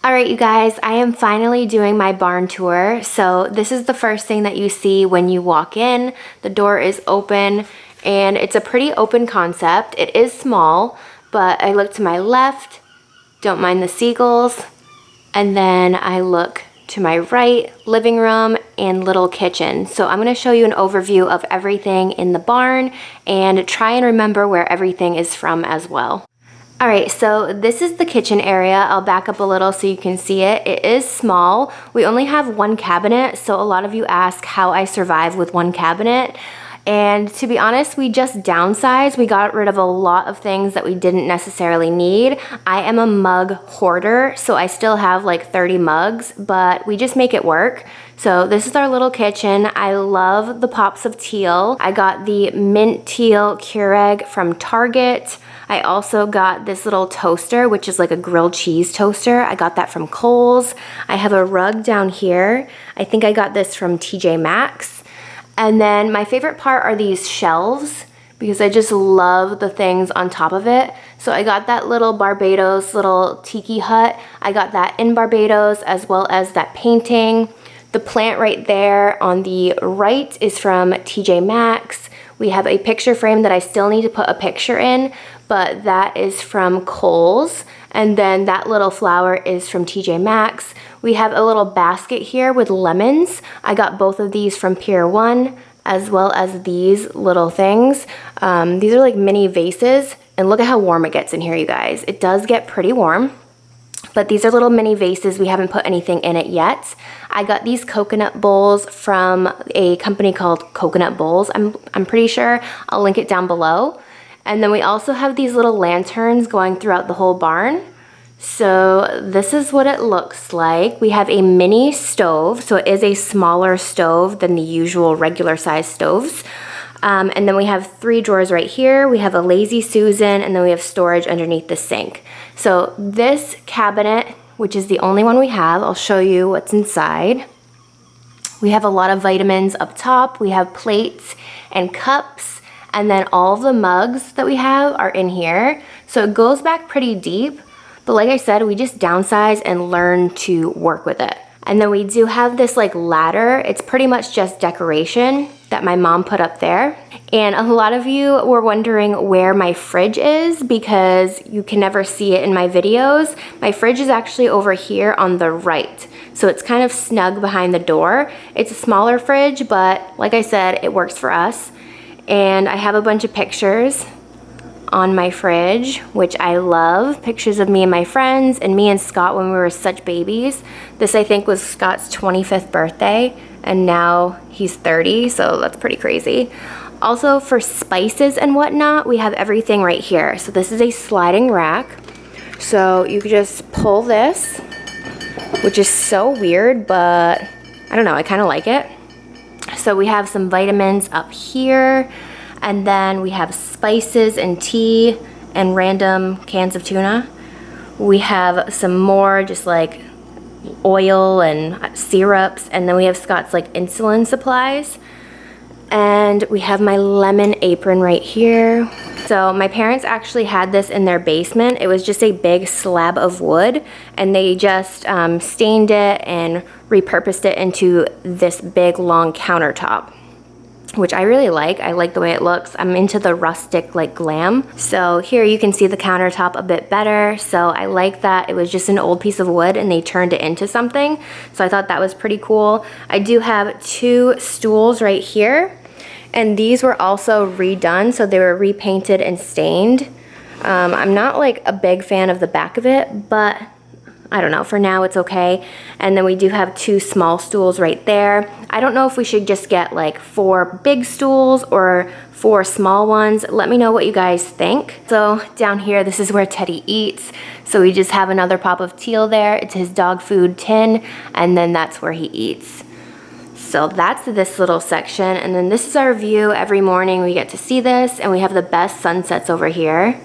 All right, you guys, I am finally doing my barn tour. So this is the first thing that you see when you walk in. The door is open and it's a pretty open concept. It is small, but I look to my left, don't mind the seagulls, and then I look to my right, living room and little kitchen. So I'm gonna show you an overview of everything in the barn and try and remember where everything is from as well. All right, so this is the kitchen area. I'll back up a little so you can see it. It is small. We only have one cabinet, so a lot of you ask how I survive with one cabinet. And to be honest, we just downsized. We got rid of a lot of things that we didn't necessarily need. I am a mug hoarder, so I still have like 30 mugs, but we just make it work. So this is our little kitchen. I love the pops of teal. I got the mint teal Keurig from Target. I also got this little toaster, which is like a grilled cheese toaster. I got that from Kohl's. I have a rug down here. I think I got this from TJ Maxx. And then my favorite part are these shelves because I just love the things on top of it. So I got that little Barbados little tiki hut. I got that in Barbados as well as that painting. The plant right there on the right is from TJ Maxx. We have a picture frame that I still need to put a picture in, but that is from Kohl's. And then that little flower is from TJ Maxx. We have a little basket here with lemons. I got both of these from Pier 1, as well as these little things. These are like mini vases, and look at how warm it gets in here, you guys. It does get pretty warm. But these are little mini vases. We haven't put anything in it yet. I got these coconut bowls from a company called Coconut Bowls, I'm pretty sure. I'll link it down below. And then we also have these little lanterns going throughout the whole barn. So this is what it looks like. We have a mini stove, so it is a smaller stove than the usual regular size stoves. And then we have 3 drawers right here. We have a Lazy Susan, and then we have storage underneath the sink. So this cabinet, which is the only one we have, I'll show you what's inside. We have a lot of vitamins up top. We have plates and cups, and then all of the mugs that we have are in here. So it goes back pretty deep, but like I said, we just downsize and learn to work with it. And then we do have this like ladder. It's pretty much just decoration that my mom put up there. And a lot of you were wondering where my fridge is because you can never see it in my videos. My fridge is actually over here on the right. So it's kind of snug behind the door. It's a smaller fridge, but like I said, it works for us. And I have a bunch of pictures on my fridge, which I love. Pictures of me and my friends and me and Scott when we were such babies. This I think was Scott's 25th birthday and now he's 30, so that's pretty crazy. Also for spices and whatnot, we have everything right here. So this is a sliding rack. So you could just pull this, which is so weird, but I don't know, I kind of like it. So we have some vitamins up here. And then we have spices and tea and random cans of tuna. We have some more just like oil and syrups. And then we have Scott's like insulin supplies. And we have my lemon apron right here. So my parents actually had this in their basement. It was just a big slab of wood and they just stained it and repurposed it into this big long countertop, which I really like. I like the way it looks. I'm into the rustic like glam. So here you can see the countertop a bit better. So I like that it was just an old piece of wood and they turned it into something. So I thought that was pretty cool. I do have 2 stools right here and these were also redone. So they were repainted and stained. I'm not like a big fan of the back of it, but I don't know, for now it's okay. And then we do have 2 small stools right there. I don't know if we should just get like 4 big stools or 4 small ones. Let me know what you guys think. So down here, this is where Teddy eats. So we just have another pop of teal there. It's his dog food tin, and then that's where he eats. So that's this little section. And then this is our view. Every morning we get to see this, and we have the best sunsets over here.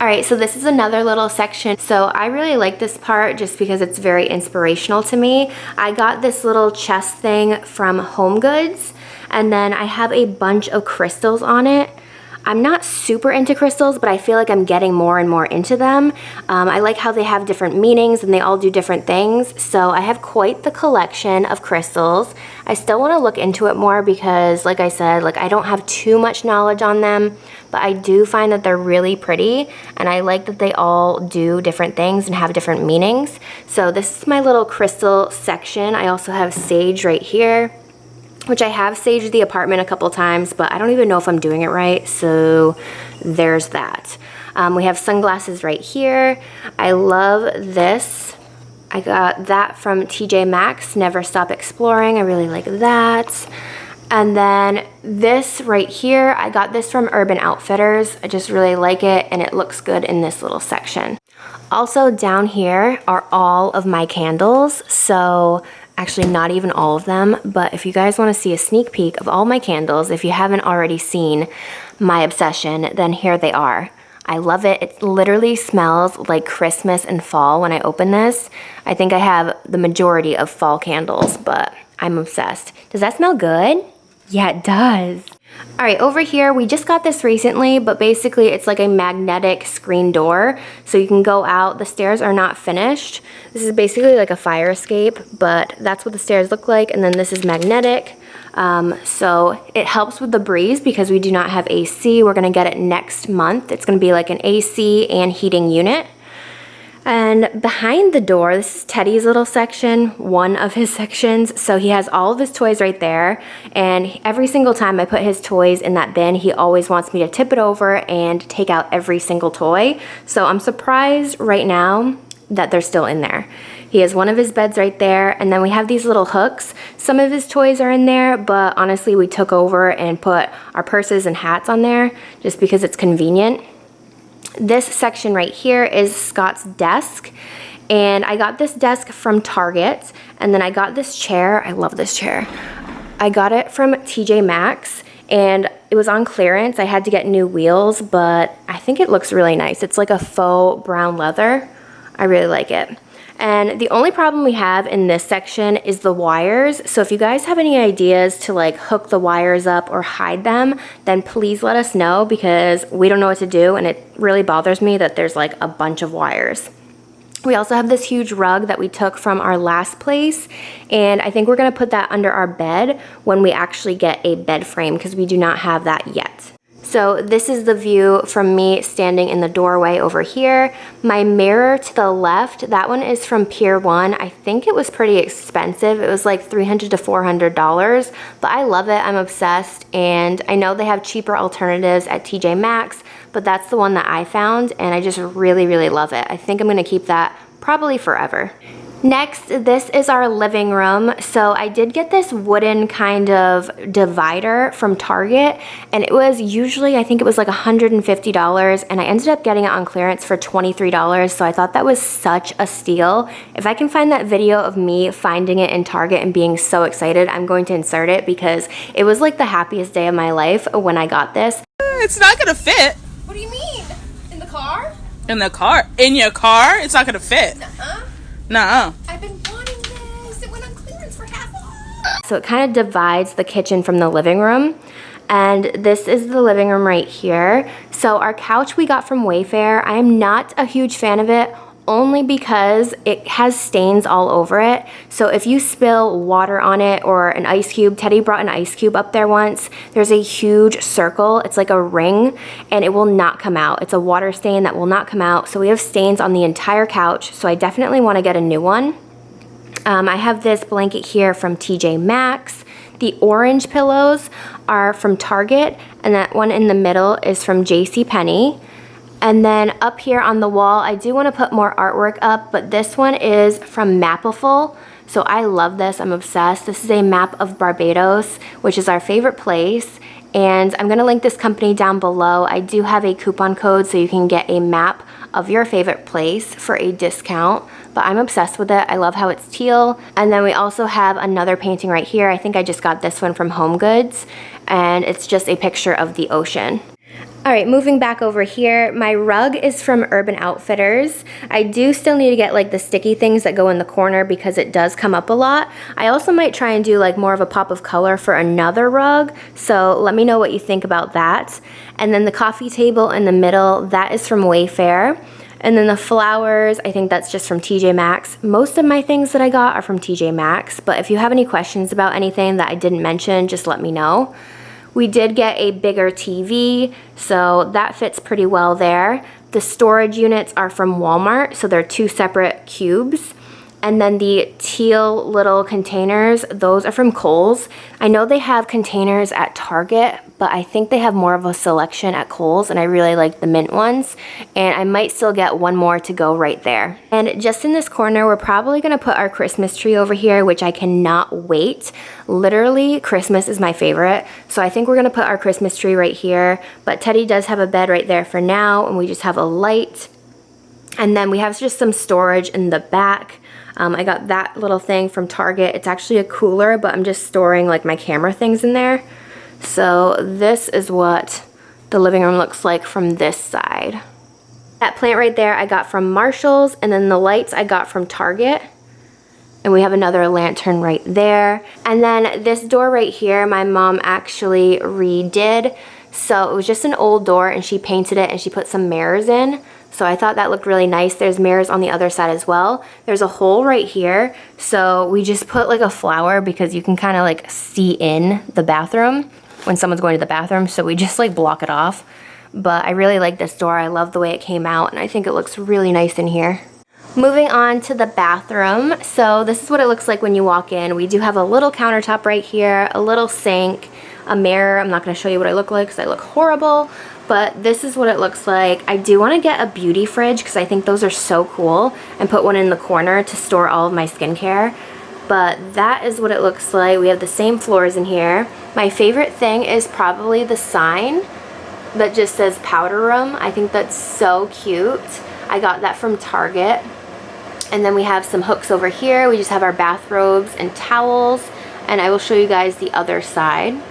All right, so this is another little section. So I really like this part just because it's very inspirational to me. I got this little chest thing from HomeGoods, and then I have a bunch of crystals on it. I'm not super into crystals, but I feel like I'm getting more and more into them. I like how they have different meanings and they all do different things. So I have quite the collection of crystals. I still want to look into it more because, like I said, like I don't have too much knowledge on them, but I do find that they're really pretty, and I like that they all do different things and have different meanings. So this is my little crystal section. I also have sage right here, which I have saged the apartment a couple times, but I don't even know if I'm doing it right, so there's that. We have sunglasses right here. I love this. I got that from TJ Maxx, Never Stop Exploring. I really like that. And then this right here, I got this from Urban Outfitters. I just really like it, and it looks good in this little section. Also down here are all of my candles, so actually not even all of them, but if you guys want to see a sneak peek of all my candles, if you haven't already seen my obsession, then here they are. I love it. It literally smells like Christmas and fall when I open this. I think I have the majority of fall candles, but I'm obsessed. Does that smell good? Yeah, it does. All right, over here, we just got this recently, but basically it's like a magnetic screen door, so you can go out. The stairs are not finished. This is basically like a fire escape, but that's what the stairs look like, and then this is magnetic. So it helps with the breeze because we do not have AC. We're gonna get it next month. It's gonna be like an AC and heating unit. And behind the door, this is Teddy's little section, one of his sections. So he has all of his toys right there. And every single time I put his toys in that bin, he always wants me to tip it over and take out every single toy. So I'm surprised right now that they're still in there. He has one of his beds right there, and then we have these little hooks. Some of his toys are in there, but honestly, we took over and put our purses and hats on there just because it's convenient. This section right here is Scott's desk, and I got this desk from Target, and then I got this chair. I love this chair. I got it from TJ Maxx, and it was on clearance. I had to get new wheels, but I think it looks really nice. It's like a faux brown leather. I really like it. And the only problem we have in this section is the wires. So if you guys have any ideas to like hook the wires up or hide them, then please let us know because we don't know what to do, and it really bothers me that there's like a bunch of wires. We also have this huge rug that we took from our last place, and I think we're gonna put that under our bed when we actually get a bed frame because we do not have that yet. So this is the view from me standing in the doorway over here. My mirror to the left, that one is from Pier 1. I think it was pretty expensive. It was like $300 to $400, but I love it. I'm obsessed, and I know they have cheaper alternatives at TJ Maxx, but that's the one that I found, and I just really, really love it. I think I'm gonna keep that probably forever. Next, this is our living room. So I did get this wooden kind of divider from Target, and it was usually, I think it was like $150, and I ended up getting it on clearance for $23, so I thought that was such a steal. If I can find that video of me finding it in Target and being so excited, I'm going to insert it because it was like the happiest day of my life when I got this. It's not gonna fit. What do you mean? In the car? In the car? In your car? It's not gonna fit. Nuh-uh. Nuh-uh. I've been wanting this. It went on clearance for half off. So it kind of divides the kitchen from the living room. And this is the living room right here. So our couch we got from Wayfair. I am not a huge fan of it, only because it has stains all over it. So if you spill water on it or an ice cube, Teddy brought an ice cube up there once, there's a huge circle, it's like a ring, and it will not come out. It's a water stain that will not come out. So we have stains on the entire couch, so I definitely want to get a new one. I have this blanket here from TJ Maxx. The orange pillows are from Target, and that one in the middle is from JCPenney. And then up here on the wall, I do want to put more artwork up, but this one is from Mapiful. So I love this, I'm obsessed. This is a map of Barbados, which is our favorite place. And I'm gonna link this company down below. I do have a coupon code so you can get a map of your favorite place for a discount, but I'm obsessed with it. I love how it's teal. And then we also have another painting right here. I think I just got this one from HomeGoods, and it's just a picture of the ocean. All right, moving back over here, my rug is from Urban Outfitters. I do still need to get like the sticky things that go in the corner because it does come up a lot. I also might try and do like more of a pop of color for another rug, so let me know what you think about that. And then the coffee table in the middle, that is from Wayfair. And then the flowers, I think that's just from TJ Maxx. Most of my things that I got are from TJ Maxx, but if you have any questions about anything that I didn't mention, just let me know. We did get a bigger TV, so that fits pretty well there. The storage units are from Walmart, so they're 2 separate cubes. And then the teal little containers, those are from Kohl's. I know they have containers at Target, but I think they have more of a selection at Kohl's, and I really like the mint ones. And I might still get one more to go right there. And just in this corner, we're probably gonna put our Christmas tree over here, which I cannot wait. Literally, Christmas is my favorite. So I think we're gonna put our Christmas tree right here. But Teddy does have a bed right there for now, and we just have a light. And then we have just some storage in the back. I got that little thing from Target. It's actually a cooler, but I'm just storing like my camera things in there. So this is what the living room looks like from this side. That plant right there I got from Marshall's, and then the lights I got from Target. And we have another lantern right there. And then this door right here, my mom actually redid. So it was just an old door, and she painted it and she put some mirrors in. So I thought that looked really nice. There's mirrors on the other side as well. There's a hole right here. So we just put like a flower because you can kind of like see in the bathroom when someone's going to the bathroom. So we just like block it off. But I really like this door. I love the way it came out, and I think it looks really nice in here. Moving on to the bathroom. So this is what it looks like when you walk in. We do have a little countertop right here, a little sink, a mirror. I'm not going to show you what I look like because I look horrible. But this is what it looks like. I do want to get a beauty fridge because I think those are so cool, and put one in the corner to store all of my skincare. But that is what it looks like. We have the same floors in here. My favorite thing is probably the sign that just says powder room. I think that's so cute. I got that from Target. And then we have some hooks over here. We just have our bathrobes and towels. And I will show you guys the other side.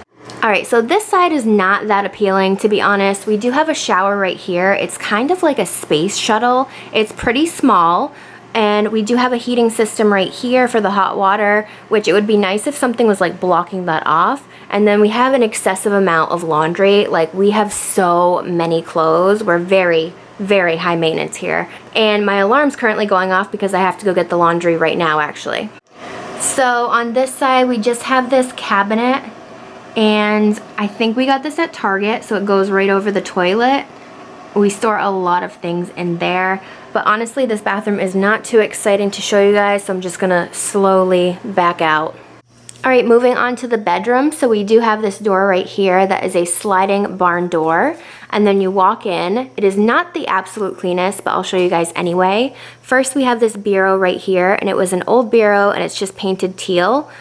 Alright, so this side is not that appealing, to be honest. We do have a shower right here. It's kind of like a space shuttle. It's pretty small, and we do have a heating system right here for the hot water, which it would be nice if something was like blocking that off. And then we have an excessive amount of laundry. Like, we have so many clothes. We're very, very high maintenance here. And my alarm's currently going off because I have to go get the laundry right now, actually. So on this side, we just have this cabinet. And I think we got this at Target, so it goes right over the toilet. We store a lot of things in there. But honestly, this bathroom is not too exciting to show you guys, so I'm just gonna slowly back out. Alright, moving on to the bedroom. So we do have this door right here that is a sliding barn door. And then you walk in. It is not the absolute cleanest, but I'll show you guys anyway. First, we have this bureau right here, and it was an old bureau, and it's just painted teal.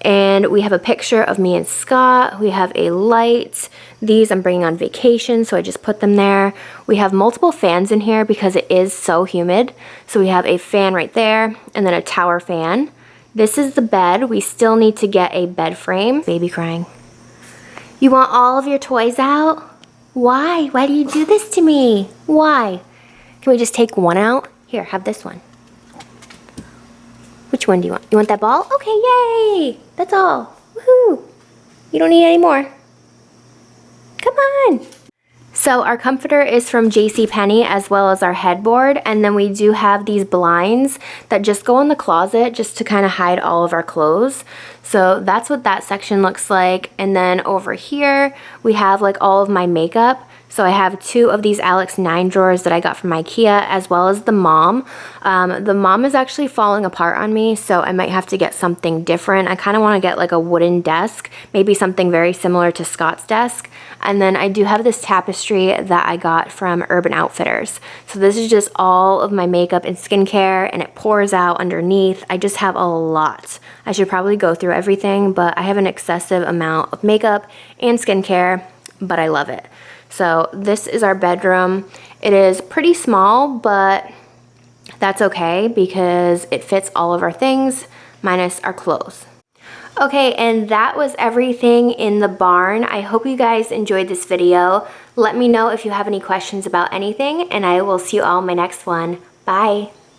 And we have a picture of me and Scott. We have a light. These I'm bringing on vacation, so I just put them there. We have multiple fans in here because it is so humid. So we have a fan right there, and then a tower fan. This is the bed. We still need to get a bed frame. Baby crying. You want all of your toys out? Why? Why do you do this to me? Why? Can we just take one out? Here, have this one. Which one do you want? You want that ball? Okay, yay! That's all. Woohoo! You don't need any more. Come on! So our comforter is from JCPenney, as well as our headboard, and then we do have these blinds that just go in the closet just to kind of hide all of our clothes. So that's what that section looks like. And then over here we have like all of my makeup. So I have 2 of these Alex 9 drawers that I got from IKEA, as well as the mom. The mom is actually falling apart on me, so I might have to get something different. I kind of want to get like a wooden desk, maybe something very similar to Scott's desk. And then I do have this tapestry that I got from Urban Outfitters. So this is just all of my makeup and skincare, and it pours out underneath. I just have a lot. I should probably go through everything, but I have an excessive amount of makeup and skincare, but I love it. So this is our bedroom. It is pretty small, but that's okay because it fits all of our things minus our clothes. Okay, and that was everything in the barn. I hope you guys enjoyed this video. Let me know if you have any questions about anything, and I will see you all in my next one. Bye.